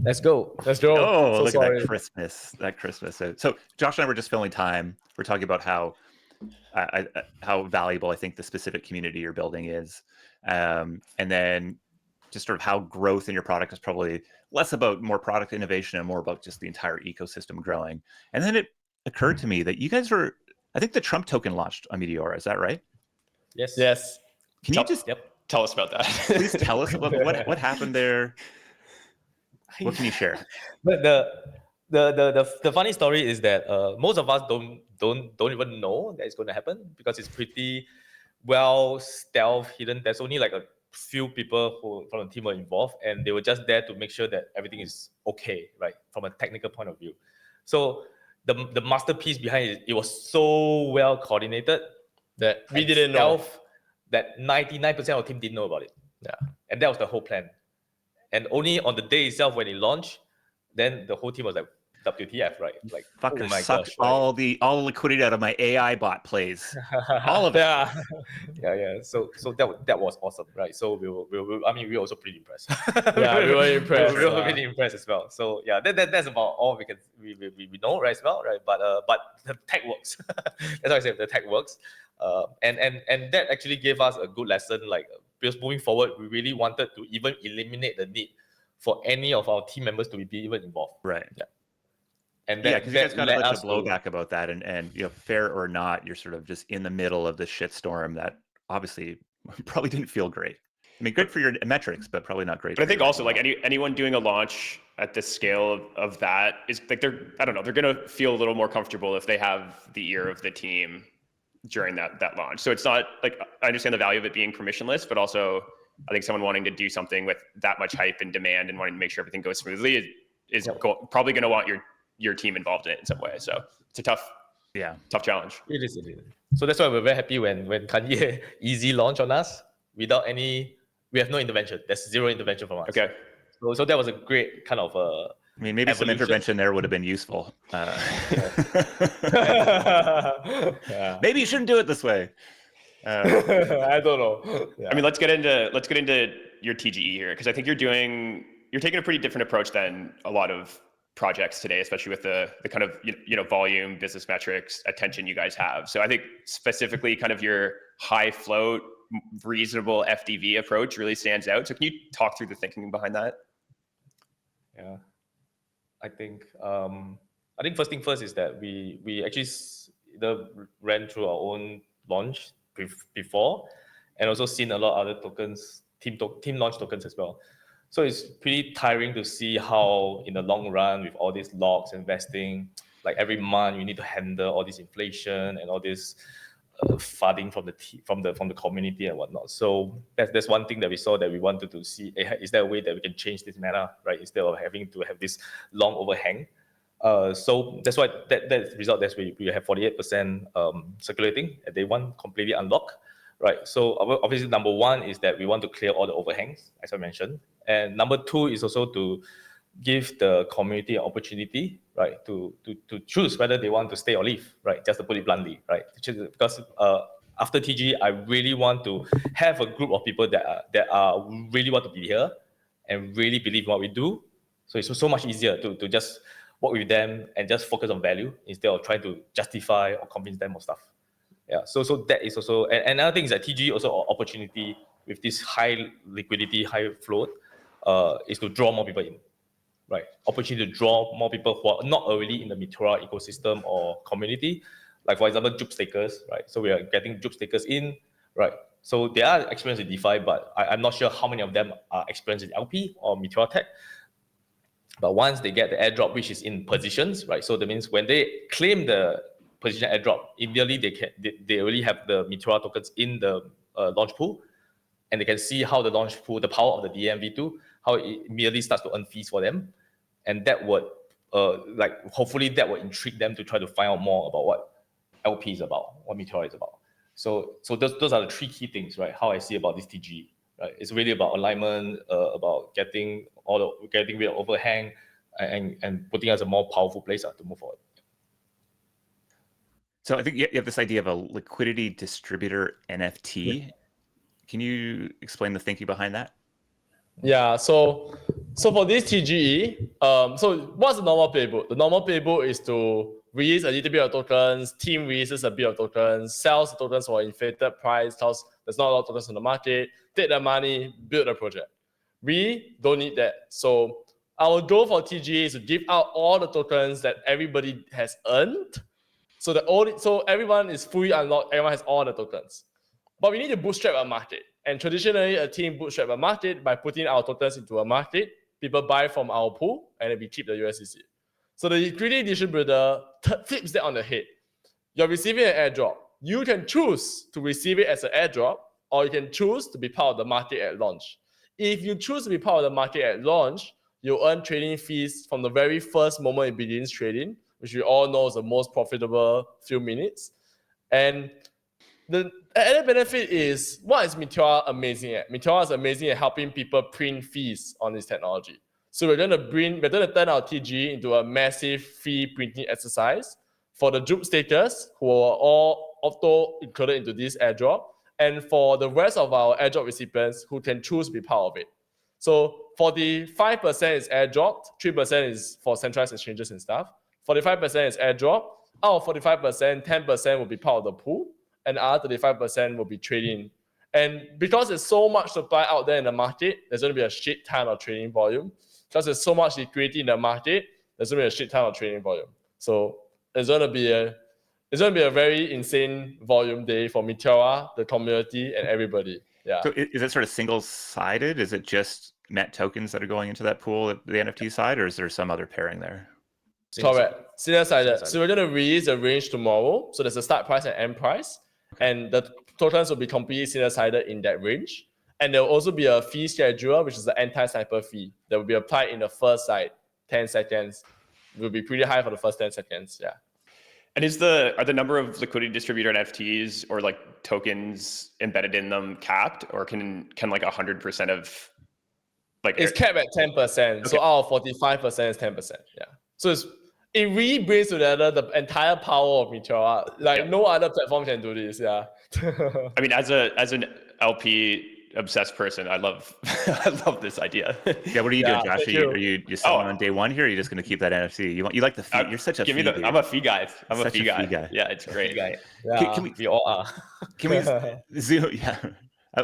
Let's go. Let's go. Oh, So look sorry. at that Christmas. So Josh and I were just filling time. We're talking about how valuable I think the specific community you're building is, and then just sort of how growth in your product is probably less about more product innovation and more about just the entire ecosystem growing. And then it occurred to me that you guys were, I think the Trump token launched on Meteora. Is that right? Yes. Can you just tell us about that? Please tell us about what happened there. What can you share? But the funny story is that most of us don't even know that it's going to happen because it's pretty well stealth hidden. There's only like a few people who from the team were involved, and they were just there to make sure that everything is okay, right, from a technical point of view. So the masterpiece behind it was so well coordinated that we didn't know that 99% of the team didn't know about it. Yeah, and that was the whole plan. And only on the day itself when it launched, then the whole team was like, WTF, right? Like, fucker, oh my sucked gosh, right? all the liquidity out of my AI bot plays. All of it. Yeah. So that was awesome, right? So we were also pretty impressed. Yeah, we were impressed. We were really impressed as well. So yeah, that's about all we know, right, as well, right? But the tech works. That's why I said the tech works. And that actually gave us a good lesson. Like, because moving forward, we really wanted to even eliminate the need for any of our team members to be even involved. Right. Yeah. And because you guys got a bunch of blowback about that, and fair or not, you're sort of just in the middle of the shitstorm that obviously probably didn't feel great. I mean, good for your metrics, but probably not great. But I think also like anyone doing a launch at the scale of that is like they're gonna feel a little more comfortable if they have the ear of the team during that launch. So it's not like, I understand the value of it being permissionless, but also I think someone wanting to do something with that much hype and demand and wanting to make sure everything goes smoothly is probably going to want your team involved in it in some way. So it's a tough challenge. It is. So that's why we're very happy when Kanye easy launch on us without we have no intervention. There's zero intervention from us. Okay. So that was a great kind of I mean, maybe some intervention there would have been useful. Maybe you shouldn't do it this way. I don't know. Yeah. I mean, let's get into your TGE here, because I think you're taking a pretty different approach than a lot of projects today, especially with the kind of volume, business metrics, attention you guys have. So I think specifically kind of your high float, reasonable FDV approach really stands out. So can you talk through the thinking behind that? Yeah, I think first thing first is that we actually ran through our own launch before, and also seen a lot of other tokens, team launch tokens as well. So it's pretty tiring to see how in the long run, with all these logs investing, like every month you need to handle all this inflation and all this funding from the community and whatnot. So that's one thing that we saw that we wanted to see. Is there a way that we can change this matter, right? Instead of having to have this long overhang. So that's why that result. That's why we have 48% circulating at day one, completely unlocked, right? So obviously number one is that we want to clear all the overhangs, as I mentioned, and number two is also to give the community an opportunity, right, to choose whether they want to stay or leave, right? Just to put it bluntly, right? Because after TG, I really want to have a group of people that really want to be here and really believe in what we do. So it's so much easier to just work with them and just focus on value instead of trying to justify or convince them of stuff. Yeah. So that is also, and another thing is that TG also opportunity with this high liquidity, high float, is to draw more people in. Right, opportunity to draw more people who are not already in the Meteora ecosystem or community, like for example, Jupe stakers, right? So we are getting Jupe stakers in, right? So they are experienced in DeFi, but I'm not sure how many of them are experienced in LP or Meteora Tech. But once they get the airdrop, which is in positions, right? So that means when they claim the position airdrop, immediately they already have the Meteora tokens in the launch pool, and they can see how the launch pool, the power of the DMV2, how it immediately starts to earn fees for them. And that would, hopefully that will intrigue them to try to find out more about what LP is about, what Meteora is about. So those are the three key things, right? How I see about this TG, right? It's really about alignment, about getting rid of overhang, and putting us a more powerful place to move forward. So I think you have this idea of a liquidity distributor NFT. Yeah. Can you explain the thinking behind that? Yeah, so So for this TGE, so what's the normal playbook? The normal playbook is to release a little bit of tokens, team releases a bit of tokens, sells the tokens for inflated price, because there's not a lot of tokens on the market, take the money, build a project. We don't need that. So our goal for TGE is to give out all the tokens that everybody has earned. So everyone is fully unlocked, everyone has all the tokens. But we need to bootstrap a market. And traditionally, a team bootstrap a market by putting our tokens into a market. People buy from our pool, and then we keep the USDC. So the liquidity distributor flips that on the head. You're receiving an airdrop. You can choose to receive it as an airdrop, or you can choose to be part of the market at launch. If you choose to be part of the market at launch, you earn trading fees from the very first moment it begins trading, which we all know is the most profitable few minutes. And the added benefit is, what is Meteora amazing at? Meteora is amazing at helping people print fees on this technology. So we're going to turn our TG into a massive fee printing exercise for the Juke stakers who are all auto included into this airdrop, and for the rest of our airdrop recipients who can choose to be part of it. So 45% is airdropped, 3% is for centralized exchanges and stuff. 45% is airdrop. Out of 45%, 10% will be part of the pool, and other 35% will be trading. And because there's so much supply out there in the market, there's going to be a shit ton of trading volume. Because there's so much liquidity in the market, there's going to be a shit ton of trading volume. So it's going to be a very insane volume day for Meteora, the community, and everybody. Yeah. So is it sort of single-sided? Is it just Met tokens that are going into that pool at the NFT side, or is there some other pairing there? Correct. Single-sided. So we're going to release a range tomorrow. So there's a start price and end price. Okay. And the tokens will be completely single-sided in that range. And there will also be a fee schedule, which is the anti-sniper fee that will be applied in the first 10 seconds. It will be pretty high for the first 10 seconds. Yeah. And are the number of liquidity distributor NFTs or like tokens embedded in them capped, or can like 100% of it's capped at 10%. Okay. So out of 45% is 10%. Yeah. So it really brings together the entire power of Meteora. No other platform can do this. Yeah. I mean, as an LP obsessed person, I love this idea. Yeah, what are you doing, Josh? Are you just selling on day one here? Or are you just going to give that NFT? You like the fee? You're such a fee dude. I'm a fee guy. I'm a fee guy. Yeah, it's great. Yeah. We all are. Can we zoom? Yeah,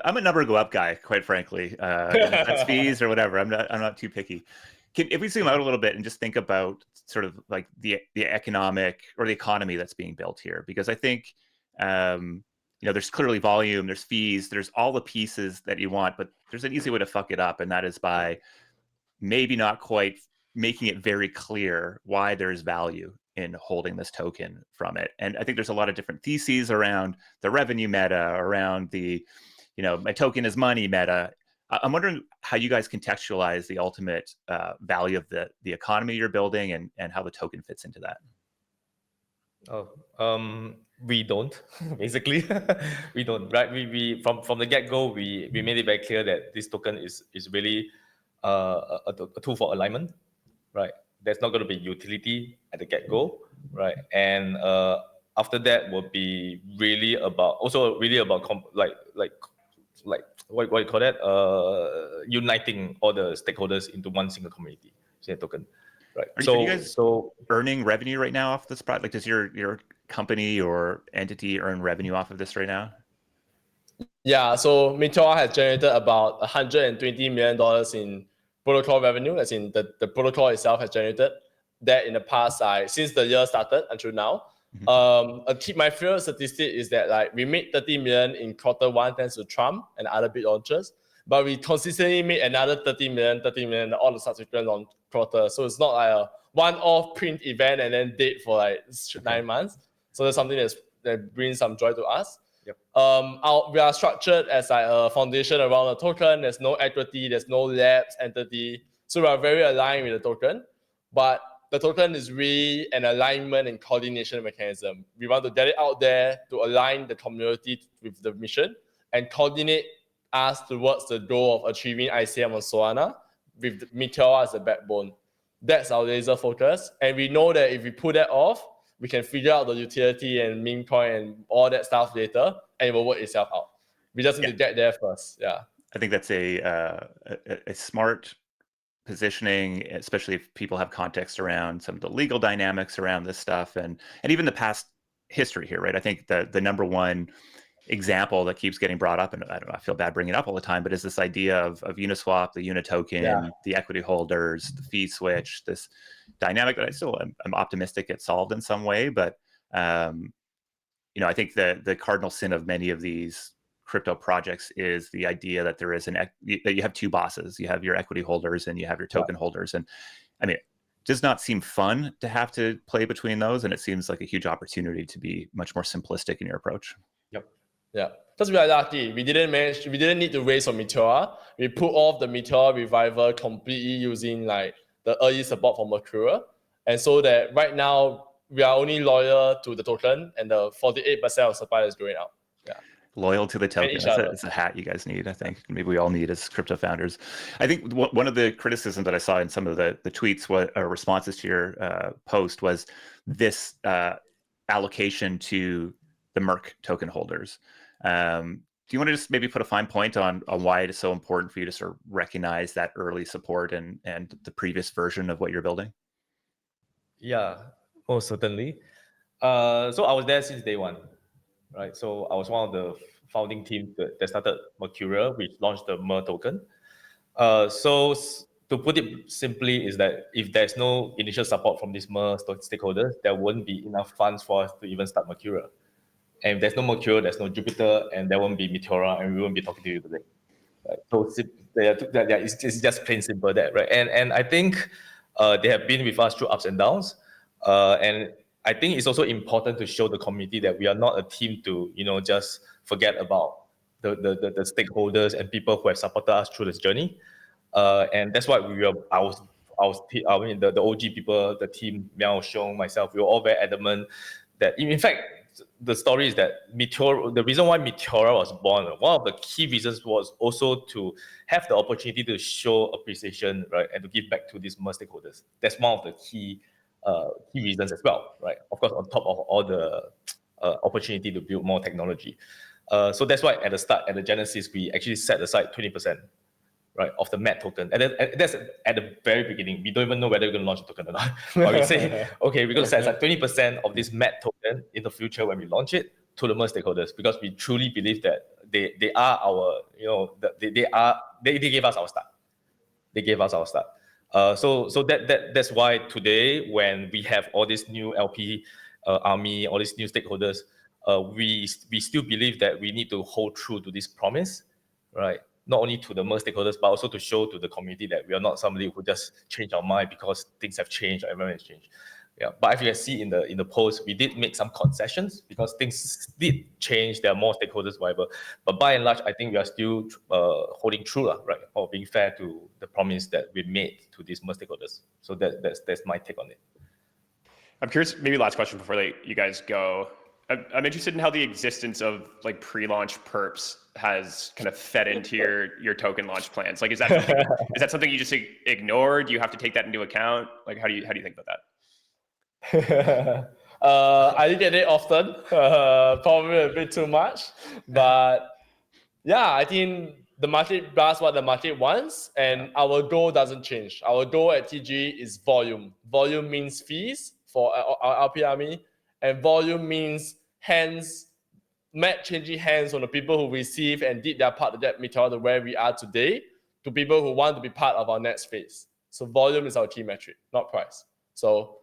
I'm a number go up guy, quite frankly. That's fees or whatever. I'm not too picky. If we zoom out a little bit and just think about sort of like the economic or the economy that's being built here, because I think there's clearly volume, there's fees, there's all the pieces that you want, but there's an easy way to fuck it up, and that is by maybe not quite making it very clear why there's value in holding this token from it. And I think there's a lot of different theses around the revenue meta, around the, my token is money meta. I'm wondering how you guys contextualize the ultimate value of the economy you're building and how the token fits into that. We don't basically. We don't, right? We from the get-go we made it very clear that this token is really a tool for alignment, right? There's not going to be utility at the get-go, right? And after that will be really about what you call that? Uniting all the stakeholders into one single community, token. Right. Are you guys earning revenue right now off this product? Like, does your company or entity earn revenue off of this right now? Yeah. So Meteora has generated about $120 million in protocol revenue. As in the protocol itself has generated that in the past since the year started until now. Mm-hmm. My favorite statistic is that we made 30 million in Q1 thanks to Trump and other big launches. But we consistently made another 30 million all the subsequent quarters. So it's not like a one-off print event and then date for 9 months. So that's something that brings some joy to us. Yep. We are structured as a foundation around the token. There's no equity, there's no labs entity. So we are very aligned with the token. But the token is really an alignment and coordination mechanism. We want to get it out there to align the community with the mission and coordinate us towards the goal of achieving ICM on Solana with Meteora as the backbone. That's our laser focus. And we know that if we pull that off, we can figure out the utility and meme coin and all that stuff later, and it will work itself out. We just need to get there first. Yeah. I think that's a smart positioning, especially if people have context around some of the legal dynamics around this stuff, and even the past history here, right? I think the number one example that keeps getting brought up, and I don't know, I feel bad bringing it up all the time, but is this idea of Uniswap, the Unitoken, the equity holders, the fee switch, this dynamic that I still am optimistic gets solved in some way. But I think the cardinal sin of many of these crypto projects is the idea that there is that you have two bosses. You have your equity holders and you have your token holders. And I mean, it does not seem fun to have to play between those. And it seems like a huge opportunity to be much more simplistic in your approach. Yep. Yeah, because we are lucky. We didn't need to raise on Meteora. We put off the Meteora revival completely using like the early support from Meteora. And so that right now we are only loyal to the token, and the 48% of supply is going out. Yeah. Loyal to the token. That's a hat you guys need, I think. Maybe we all need as crypto founders. I think one of the criticisms that I saw in some of the tweets, responses to your post, was this allocation to the Merc token holders. Do you want to just maybe put a fine point on why it is so important for you to sort of recognize that early support and the previous version of what you're building? Yeah, most certainly. So I was there since day one, right? So I was one of the founding team that started Meteora, which launched the MER token. So to put it simply is that if there's no initial support from these MER stakeholders, there won't be enough funds for us to even start Meteora. And if there's no Meteora, there's no Jupiter, and there won't be Meteora, and we won't be talking to you today. Right? So it's just plain simple that, right? And I think they have been with us through ups and downs. And I think it's also important to show the community that we are not a team to, just forget about the stakeholders and people who have supported us through this journey. And that's why the OG people, the team, Miao, Xiong, myself, we were all very adamant that, in fact, the story is that the reason why Meteora was born, one of the key reasons was also to have the opportunity to show appreciation, right, and to give back to these MER stakeholders. That's one of the key reasons as well, right? Of course, on top of all the opportunity to build more technology. So that's why at the start, at the Genesis, we actually set aside 20%. Right, of the MET token. And that's at the very beginning. We don't even know whether we're going to launch a token or not. But we say, okay, we're going to set aside 20% of this MET token in the future when we launch it to the MER stakeholders, because we truly believe that they are our, they gave us our start. They gave us our start. So that's why today, when we have all this new LP army, all these new stakeholders, we still believe that we need to hold true to this promise, right? Not only to the MER stakeholders, but also to show to the community that we are not somebody who just change our mind because things have changed or environment has changed. Yeah, but if you can see in the post, we did make some concessions because things did change. There are more stakeholders, whatever. But by and large, I think we are still holding true, right, or being fair to the promise that we made to these MER stakeholders. So that's my take on it. I'm curious, maybe last question before you guys go. I'm interested in how the existence of like pre-launch perps has kind of fed into your token launch plans. Like, is that something you just ignore? Do you have to take that into account? Like, how do you think about that? I look at it often, probably a bit too much, but yeah, I think the market does what the market wants, and our goal doesn't change. Our goal at TG is volume. Volume means fees for our LP army, and volume means changing hands from the people who receive and did their part to get Meteora to where we are today to people who want to be part of our next phase. So volume is our key metric, not price. So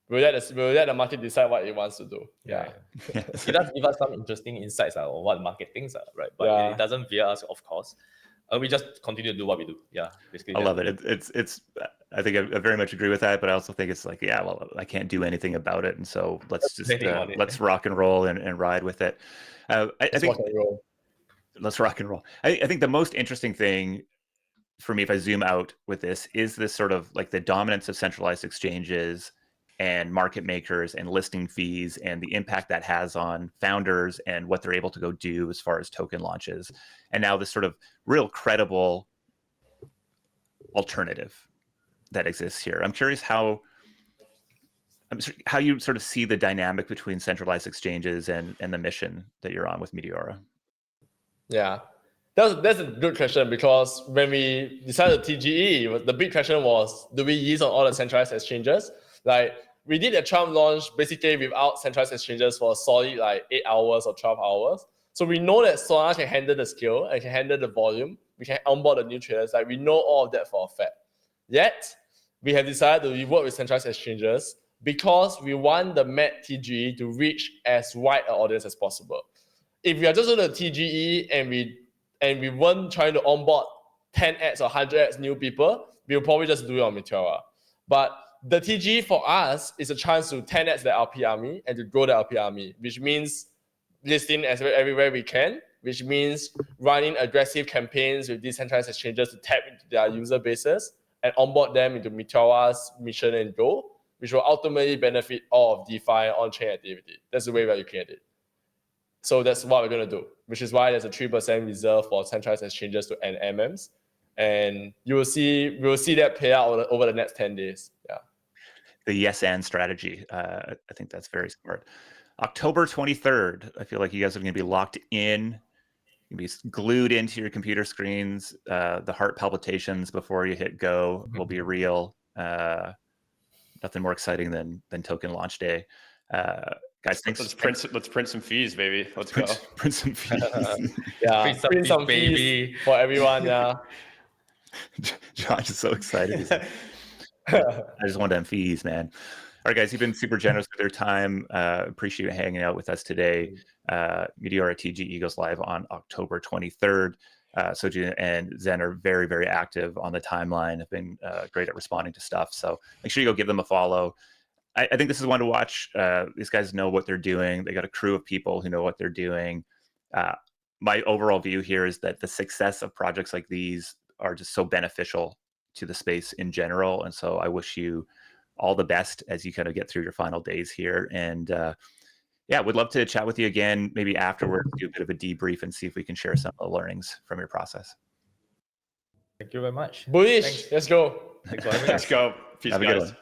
we'll let the market decide what it wants to do. Yeah. It does give us some interesting insights on what market thinks are, right? But it doesn't veer us, of course. We just continue to do what we do. Yeah, basically. I love it. It's. I think I very much agree with that, but I also think it's like, well, I can't do anything about it, and so let's just let's rock and roll and ride with it. I think let's rock and roll. I think the most interesting thing for me, if I zoom out with this, is this sort of like the dominance of centralized exchanges and market makers and listing fees and the impact that has on founders and what they're able to go do as far as token launches. And now this sort of real credible alternative that exists here. I'm curious how you sort of see the dynamic between centralized exchanges and the mission that you're on with Meteora. Yeah, That's a good question, because when we decided TGE, the big question was, do we use on all the centralized exchanges? Like, we did a Trump launch basically without centralized exchanges for a solid like 8 hours or 12 hours. So we know that Solana can handle the scale and can handle the volume. We can onboard the new traders. Like, we know all of that for a fact. Yet, we have decided to work with centralized exchanges because we want the MET TGE to reach as wide an audience as possible. If we are just doing the TGE and we weren't trying to onboard 10x or 100x new people, we'll probably just do it on Meteora. But the TGE for us is a chance to 10x the LP army and to grow the LP army, which means listing everywhere we can, which means running aggressive campaigns with decentralized exchanges to tap into their user bases and onboard them into Meteora's mission and goal, which will ultimately benefit all of DeFi on-chain activity. That's the way we're looking at it. So that's what we're going to do, which is why there's a 3% reserve for centralized exchanges to NMMs. And we will see that play out over the next 10 days. Yeah. The yes and strategy. I think that's very smart. October 23rd, I feel like you guys are going to be locked in. You'll be glued into your computer screens. The heart palpitations before you hit go will be real. Nothing more exciting than token launch day. Guys, thanks. Let's print some fees, baby. Let's go. Print some fees. Yeah, print some baby. fees for everyone. Yeah. Josh is so excited. I just want them fees, man. All right, guys, you've been super generous with your time. Appreciate you hanging out with us today. Meteora TGE goes live on October 23rd. Soju and Zen are very, very active on the timeline, have been great at responding to stuff. So make sure you go give them a follow. I think this is one to watch. These guys know what they're doing. They got a crew of people who know what they're doing. My overall view here is that the success of projects like these are just so beneficial to the space in general. And so I wish you all the best as you kind of get through your final days here. And yeah, would love to chat with you again, maybe afterwards, do a bit of a debrief and see if we can share some of the learnings from your process. Thank you very much. Bullish. Thanks. Let's go. Thanks for having us. Let's go. Peace, Have a good guys. one.